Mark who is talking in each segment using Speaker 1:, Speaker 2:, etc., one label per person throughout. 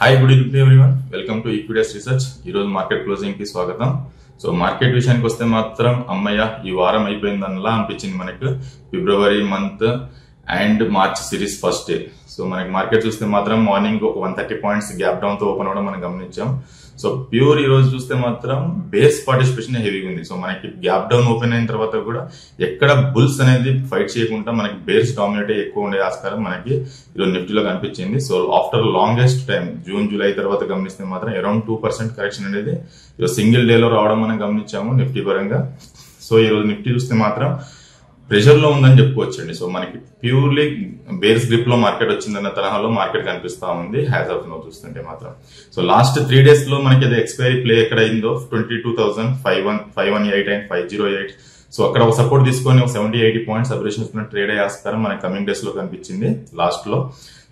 Speaker 1: Hi good evening everyone, welcome to equities research. ఈ రోజు market closing కి స్వాగతం. సో మార్కెట్ విషయానికి వస్తే మాత్రం అమ్మయ్య ఈ వారం అయిపోయిందనలా అనిపించింది మనకు. February month and March series first day. So మనకి మార్కెట్ చూస్తే మాత్రం మార్నింగ్ ఒక 130 పాయింట్స్ గ్యాప్ డౌన్ తో ఓపెన్ అవ్వడం మనం గమనించాం. సో ప్యూర్ ఈ రోజు చూస్తే మాత్రం బేస్ పార్టిసిపేషన్ హెవీగా ఉంది. సో మనకి గ్యాప్ డౌన్ ఓపెన్ అయిన తర్వాత కూడా ఎక్కడ బుల్స్ అనేది ఫైట్ చేయకుండా మనకి బేర్స్ డామినేట్ ఎక్కువ ఉండే ఆస్కారం మనకి ఈరోజు నిఫ్టీలో కనిపించింది. So after longest time June July తర్వాత గమనిస్తే మాత్రం అరౌండ్ 2% కరెక్షన్ అనేది ఈరోజు సింగిల్ డే లో రావడం మనం గమనించాము నిఫ్టీ పరంగా. సో ఈ రోజు నిఫ్టీ చూస్తే మాత్రం ప్రెషర్ లో ఉందని చెప్పుకోవచ్చండి. సో మనకి ప్యూర్లీ బేర్స్ గ్రిప్ లో మార్కెట్ వచ్చిందన్న తరహాలో మార్కెట్ కనిపిస్తా ఉంది హ్యాస్ ఆఫ్ నో చూస్తుంటే మాత్రం. సో లాస్ట్ 3 days లో మనకి అది ఎక్స్పైరీ ప్లే ఎక్కడ అయిందో 22,518 అండ్ 508. సో అక్కడ ఒక సపోర్ట్ తీసుకొని ఒక 70-80 పాయింట్స్ అబ్రేషన్స్ ట్రేడ్ అయ్యే ఆస్కారం మనకి కమింగ్ డేస్ లో కనిపించింది లాస్ట్ లో.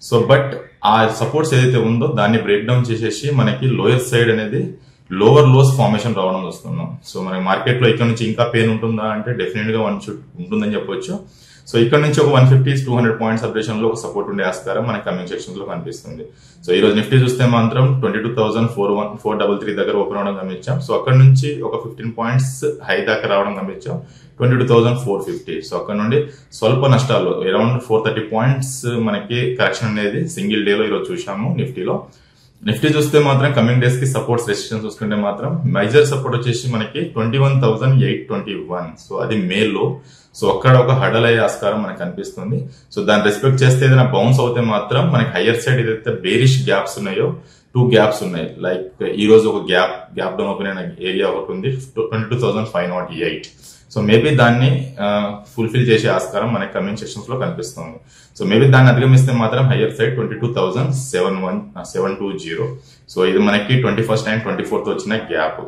Speaker 1: సో బట్ ఆ సపోర్ట్స్ ఏదైతే ఉందో దాన్ని బ్రేక్ డౌన్ చేసేసి మనకి లోయర్ సైడ్ అనేది లోవర్ లోస్ ఫార్మేషన్ రావడం చూస్తున్నాం. సో మన మార్కెట్ లో ఇక్కడ నుంచి ఇంకా పెయిన్ ఉంటుందా అంటే డెఫినెట్ గా ఉంటుందని చెప్పొచ్చు. సో ఇక్కడ నుంచి ఒక 150-200 పాయింట్స్ అప్డేషన్ లో ఒక సపోర్ట్ ఉండే ఆస్కారం మనకి కమింగ్ సెక్షన్స్ లో కనిపిస్తుంది. సో ఈ రోజు నిఫ్టీ చూస్తే మాత్రం 22,433 దగ్గర ఓపెన్ అవడం గమనించాం. సో అక్కడ నుంచి ఒక 15 పాయింట్స్ హై దాకా రావడం గమనించాం 22,450. సో అక్కడ నుండి స్వల్ప నష్టాలు అరౌండ్ 430 పాయింట్స్ మనకి కరెక్షన్ అనేది సింగిల్ డే లో ఈరోజు చూసాము నిఫ్టీలో. నిఫ్టీ చూస్తే మాత్రం కమింగ్ డేస్ కి సపోర్ట్స్ రెసిస్టెన్స్ చూసుకుంటే మాత్రం మేజర్ సపోర్ట్ వచ్చేసి మనకి 21,821. సో అది మేలో. సో అక్కడ ఒక హడల్ అయ్యే ఆస్కారం మనకు కనిపిస్తుంది. సో దాన్ని రెస్పెక్ట్ చేస్తే ఏదైనా బౌన్స్ అవుతే మాత్రం మనకి హయ్యర్ సైడ్ ఏదైతే బేరిష్ గ్యాప్స్ ఉన్నాయో 2 గ్యాప్స్ ఉన్నాయి. లైక్ ఈ రోజు ఒక గ్యాప్ డౌన్ ఓపెన్ అయిన ఏరియా ఒకటి ఉంది 22,508. సో మేబీ దాన్ని ఫుల్ఫిల్ చేసే ఆస్కారం మనకి కమింగ్ సెక్షన్స్ లో కనిపిస్తుంది. సో మేబీ దాన్ని అధిగమిస్తే మాత్రం హయ్యర్ సైడ్ 22,720. సో ఇది మనకి 21st అండ్ 24th వచ్చిన గ్యాప్.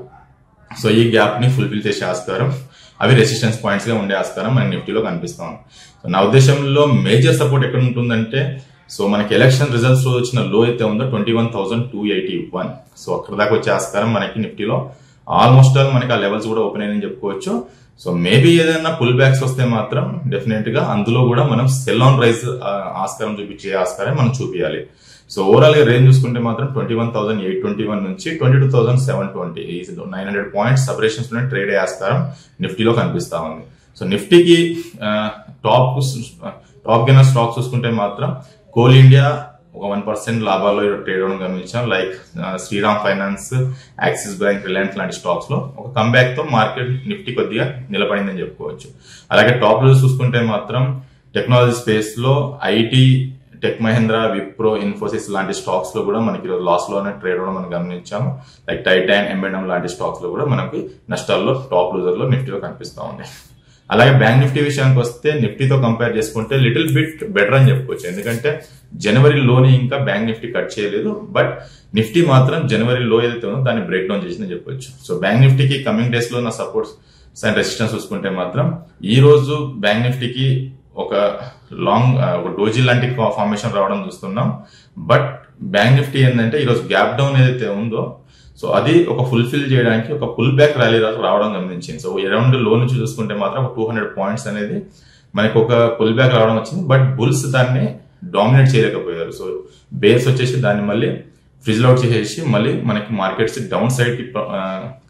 Speaker 1: సో ఈ గ్యాప్ ని ఫుల్ఫిల్ చేసే ఆస్కారం అవి రెసిస్టెన్స్ పాయింట్స్ గా ఉండే ఆస్కారం మనకి నిఫ్టీలో కనిపిస్తాం. సో నా ఉద్దేశంలో మేజర్ సపోర్ట్ ఎక్కడ ఉంటుందంటే సో మనకి ఎలక్షన్ రిజల్ట్స్ లో వచ్చిన లో అయితే ఉందో 21,281. సో అక్కడ దాకా వచ్చే ఆస్కారం మనకి నిఫ్టీలో ఆల్మోస్ట్ ఆల్ మనకి ఆ లెవెల్స్ కూడా ఓపెన్ అయ్యని చెప్పుకోవచ్చు. సో మేబీ ఏదైనా పుల్ బ్యాక్స్ వస్తే మాత్రం డెఫినెట్ గా అందులో కూడా మనం సెల్ ఆన్ రైజ్ ఆస్కారం చూపించే ఆస్కారం మనం చూపించాలి. సో ఓవరాల్ గా రేంజ్ చూసుకుంటే మాత్రం 21,821 నుంచి 22,720 900 పాయింట్స్ సపరేషన్స్ ట్రేడ్ అయ్యే ఆస్కారం నిఫ్టీలో కనిపిస్తా ఉంది. సో నిఫ్టీకి టాప్ గెయినర్ స్టాక్స్ చూసుకుంటే మాత్రం కోల్ ఇండియా ఒక 1% లాభాల్లో ట్రేడ్ అవడం గమనించాం. Like Shriram Finance, Axis Bank, Reliance లాంటి స్టాక్స్ లో ఒక కంబ్యాక్ తో మార్కెట్ నిఫ్టీ కొద్దిగా నిలబడిందని చెప్పుకోవచ్చు. అలాగే టాప్ లో చూసుకుంటే మాత్రం టెక్నాలజీ స్పేస్ లో ఐటీ, టెక్ మహేంద్ర, విప్రో, ఇన్ఫోసిస్ లాంటి స్టాక్స్ లో కూడా మనకి లాస్ లోనే ట్రేడ్ అవడం మనం గమనించాము. లైక్ టైటాన్, ఎంబెడమ్ లాంటి స్టాక్స్ లో కూడా మనకి నష్టాల్లో టాప్ లూజర్ లో నిఫ్టీలో కనిపిస్తా ఉంది. అలాగే బ్యాంక్ నిఫ్టీ విషయానికి వస్తే నిఫ్టీతో కంపేర్ చేసుకుంటే లిటిల్ బిట్ బెటర్ అని చెప్పుకోవచ్చు. ఎందుకంటే జనవరి లోని ఇంకా బ్యాంక్ నిఫ్టీ కట్ చేయలేదు. బట్ నిఫ్టీ మాత్రం జనవరి లో ఏదైతే ఉందో దాన్ని బ్రేక్ డౌన్ చేసిందని చెప్పొచ్చు. సో బ్యాంక్ నిఫ్టీకి కమింగ్ డేస్ లో నా సపోర్ట్స్ అండ్ రెసిస్టెన్స్ చూసుకుంటే మాత్రం ఈ రోజు బ్యాంక్ నిఫ్టీకి ఒక డోజీ లాంటి ఫార్మేషన్ రావడం చూస్తున్నాం. బట్ బ్యాంక్ నిఫ్టీ ఏంటంటే ఈరోజు గ్యాప్ డౌన్ ఏదైతే ఉందో సో అది ఒక ఫుల్ఫిల్ చేయడానికి ఒక పుల్ బ్యాక్ ర్యాలీ రావడం గమనించింది. సో అరౌండ్ లో నుంచి చూసుకుంటే మాత్రం ఒక 200 పాయింట్స్ అనేది మనకి ఒక పుల్ బ్యాక్ రావడం వచ్చింది. బట్ బుల్స్ దాన్ని డామినేట్ చేయలేకపోయారు. సో బేస్ వచ్చేసి దాన్ని మళ్ళీ ఫ్రిజ్ అవుట్ చేసేసి మళ్ళీ మనకి మార్కెట్స్ డౌన్ సైడ్ కి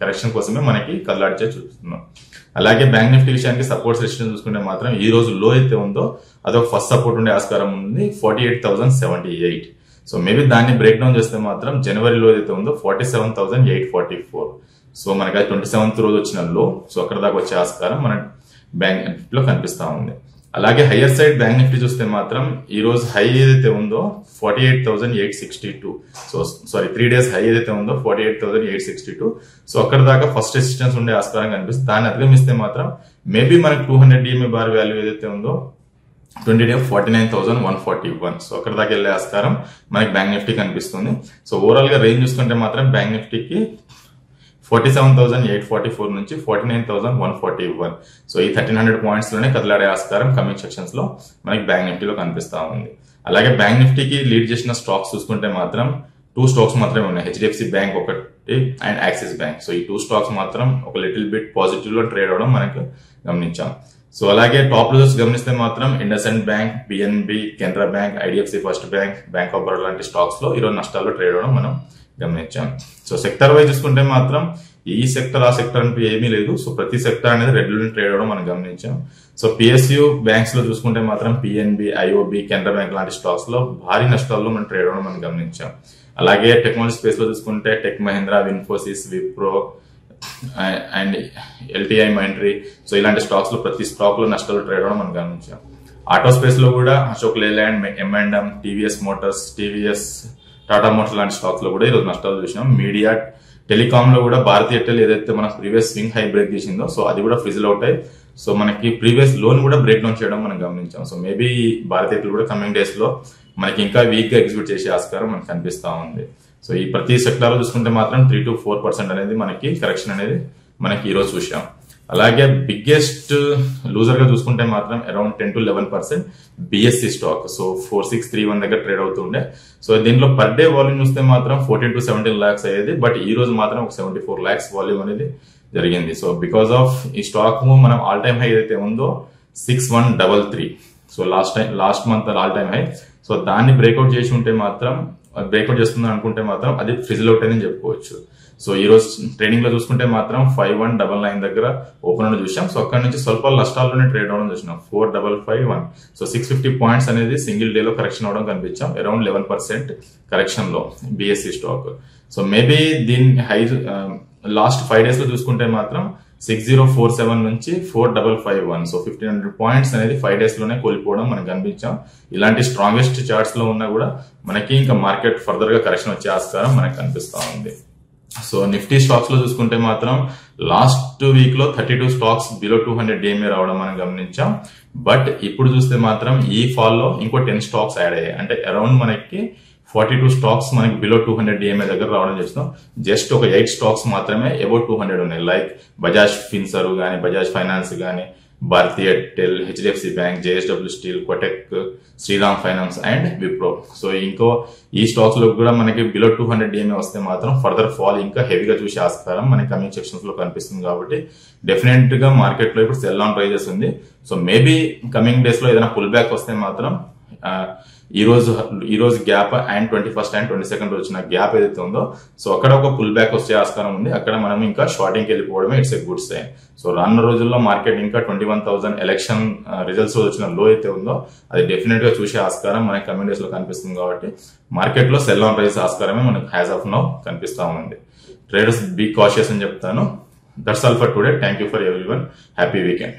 Speaker 1: కరెక్షన్ కోసమే మనకి కళ్ళాడిచే చూస్తున్నాం. అలాగే బ్యాంక్ నిఫ్టీ విషయానికి సపోర్ట్స్ రెసిస్టెన్స్ చూసుకుంటే మాత్రం ఈ రోజు లో అయితే ఉందో అదొక ఫస్ట్ సపోర్ట్ ఉండే ఆస్కారం ఉంది 48,078. సో మేబీ దాన్ని బ్రేక్ డౌన్ చేస్తే మాత్రం జనవరిలో ఏదైతే ఉందో 47,844. సో మనకి 27th రోజు వచ్చిన లో. సో అక్కడ దాకా వచ్చే ఆస్కారం మన బ్యాంక్ నిఫ్టీలో కనిపిస్తా ఉంది. అలాగే హయ్యర్ సైడ్ బ్యాంక్ నిఫ్టీ చూస్తే మాత్రం ఈ రోజు హై ఏదైతే ఉందో 48,862. సో సారీ 3 days హై ఏదైతే ఉందో 48,862. సో అక్కడ దాకా ఫస్ట్ రెసిస్టెన్స్ ఉండే ఆస్కారం కనిపిస్తుంది. దాన్ని అధిగమిస్తే మాత్రం మేబీ మనకి 200 DMA బార్ వాల్యూ ఏదైతే ఉందో 20 day 49,141. సో అక్కడ దాకా వెళ్ళే ఆస్కారం మనకి బ్యాంక్ నిఫ్టీ కనిపిస్తుంది. సో ఓవరాల్ గా రేంజ్ చూసుకుంటే మాత్రం బ్యాంక్ నిఫ్టీకి 47,844 నుంచి 49,141. సో ఈ 1,300 పాయింట్స్ లోనే కదలాడే ఆస్కారం కమింగ్ సెక్షన్స్ లో మనకి బ్యాంక్ నిఫ్టీలో కనిపిస్తా ఉంది. అలాగే బ్యాంక్ నిఫ్టీకి లీడ్ చేసిన స్టాక్స్ చూసుకుంటే మాత్రం 2 స్టాక్స్ మాత్రమే ఉన్నాయి. హెచ్డిఎఫ్సి బ్యాంక్ ఒకటి అండ్ యాక్సిస్ బ్యాంక్. సో ఈ 2 స్టాక్స్ మాత్రం ఒక లిటిల్ బిట్ పాజిటివ్ లో ట్రేడ్ అవడం మనకు గమనించాం. సో అలాగే టాప్ లూజర్స్ గమనిస్తే మాత్రం IndusInd bank, PNB, Canara bank, IDFC first bank, bank of Baroda లాంటి స్టాక్స్ లో ఈరోజు నష్టాల్లో ట్రేడ్ అవడం మనం గమనించాం. సో సెక్టర్ వైజ్ చూసుకుంటే మాత్రం ఈ సెక్టర్ ఆ సెక్టర్ అంటూ ఏమీ లేదు. సో ప్రతి సెక్టర్ అనేది రెడ్ లో ట్రేడ్ అవడం మనం గమనించాం. సో పిఎస్యు బ్యాంక్స్ లో చూసుకుంటే మాత్రం పిఎన్బి, ఐఓబి, కెనరా బ్యాంక్ లాంటి స్టాక్స్ లో భారీ నష్టాల్లో మనం ట్రేడ్ అవడం మనం గమనించాం. అలాగే టెక్నాలజీ స్పేస్ లో చూసుకుంటే tech Mahindra, Infosys, Wipro and LTI, Mindtree, so ఇలాంటి స్టాక్స్ లో ప్రతి స్టాక్ లో నష్టాలు ట్రేడ్ అవడం మనం గమనించాం. ఆటో స్పేస్ లో కూడా Ashok Leyland, M&M, TVS Motors, TVS, Tata Motors లాంటి స్టాక్స్ లో కూడా ఈరోజు నష్టాలు చూసాం. మీడియా, టెలికామ్ లో కూడా భారతీ ఎయిర్టెల్ ఏదైతే మన ప్రీవియస్ స్వింగ్ హై బ్రేక్ చేసిందో సో అది కూడా ఫిజిల్ అవుట్ అయ్యి సో మనకి ప్రీవియస్ లోన్ కూడా బ్రేక్ డౌన్ చేయడం మనం గమనించాం. సో మేబీ భారతీ ఎయిర్టెల్ కూడా కమింగ్ డేస్ లో మనకి ఇంకా వీక్ గా ఎగ్జిక్యూట్ చేసే ఆస్కారం మనకు కనిపిస్తా ఉంది. సో ఈ ప్రతి సెక్టార్ లో చూసుకుంటే మాత్రం 3 to 4% అనేది మనకి కరెక్షన్ అనేది మనకి ఈ రోజు చూసాం. అలాగే బిగ్గెస్ట్ లూజర్ గా చూసుకుంటే మాత్రం around 10 to 11% BSc stock. So 4631 దగ్గర ట్రేడ్ అవుతుండే. సో దీంట్లో పర్ డే వాల్యూమ్ చూస్తే మాత్రం 14 to 17 lakhs అయ్యేది. బట్ ఈ రోజు మాత్రం ఒక 74 lakhs వాల్యూమ్ అనేది జరిగింది. సో బికాస్ ఆఫ్ ఈ స్టాక్ మనం ఆల్ టైమ్ హై ఏదైతే ఉందో 6133, so last month all time high. So దాన్ని బ్రేక్అవుట్ చేసి ఉంటే మాత్రం బ్రేక్అవుట్ చేస్తుంది అనుకుంటే మాత్రం అది ఫిజిల్ అవుట్ అని చెప్పుకోవచ్చు. సో ఈ రోజు ట్రేడింగ్ లో చూసుకుంటే మాత్రం 5199 దగ్గర ఓపెన్ అని చూసాం. సో అక్కడ నుంచి స్వల్ప నష్టాల్లోనే ట్రేడ్ అవడం చూసినాం. 4551, సో 650 పాయింట్స్ అనేది సింగిల్ డే లో కరెక్షన్ అవడం కనిపించాం. అరౌండ్ 11% కరెక్షన్ లో బిఎస్సి స్టాక్. సో మేబీ దీని హై లాస్ట్ 5 days లో చూసుకుంటే మాత్రం 6047 నుంచి 4551, సో 1500 పాయింట్స్ అనేది 5 days లోనే కోల్పోవడం మనకు కనిపించాం. ఇలాంటి స్ట్రాంగెస్ట్ చార్ట్స్ లో ఉన్నా కూడా మనకి ఇంకా మార్కెట్ ఫర్దర్ గా కరెక్షన్ వచ్చే ఆస్కారం మనకు కనిపిస్తా ఉంది. సో నిఫ్టీ స్టాక్స్ లో చూసుకుంటే మాత్రం లాస్ట్ వీక్ లో 32 స్టాక్స్ బిలో 200 DMA రావడం మనం గమనించాం. బట్ ఇప్పుడు చూస్తే మాత్రం ఈ ఫాల్ లో ఇంకో 10 స్టాక్స్ యాడ్ అయ్యాయి. అంటే అరౌండ్ మనకి 42 స్టాక్స్ మనకి బిలో 200 DMA దగ్గర రావడం చేస్తాం. జస్ట్ ఒక 8 స్టాక్స్ మాత్రమే అబౌట్ 200 ఉన్నాయి. లైక్ బజాజ్ ఫిన్సర్ గానీ, బజాజ్ ఫైనాన్స్ గానీ, Bharti Airtel, HDFC Bank, JSW steel, Kotak, Shriram Finance and Wipro. So ఇంకో ఈ స్టాక్స్ లో కూడా మనకి బిలో 200 DMA వస్తే మాత్రం ఫర్దర్ ఫాల్ ఇంకా హెవీగా చూసే ఆస్కారం మనకి కమింగ్ సెక్షన్స్ లో కనిపిస్తుంది. కాబట్టి డెఫినెట్ గా మార్కెట్ లో ఇప్పుడు సెల్ ఆన్ ప్రైజెస్ ఉంది. సో మేబీ కమింగ్ డేస్ లో ఏదైనా పుల్ బ్యాక్ వస్తే మాత్రం ఈ రోజు gap and 21st and 22nd వచ్చిన గ్యాప్ ఏదైతే ఉందో సో అక్కడ ఒక పుల్ బ్యాక్ వచ్చే ఆస్కారం ఉంది. అక్కడ మనం ఇంకా షార్టింగ్ వెళ్ళిపోవడమే it's a good sign. So రానున్న రోజుల్లో మార్కెట్ ఇంకా 21,000 ఎలక్షన్ రిజల్ట్స్ వచ్చిన లో అయితే ఉందో అది డెఫినెట్ గా చూసే ఆస్కారం మనకి కమింగ్ డేస్ లో కనిపిస్తుంది. కాబట్టి మార్కెట్ లో సెల్ ఆన్ ప్రైస్ ఆస్కారమే మనకు హ్యాస్ ఆఫ్ నౌ కనిపిస్తా ఉంది. ట్రేడర్స్ బీ కాషియస్ అని చెప్తాను. That's all for today. Thank you for everyone. Happy weekend.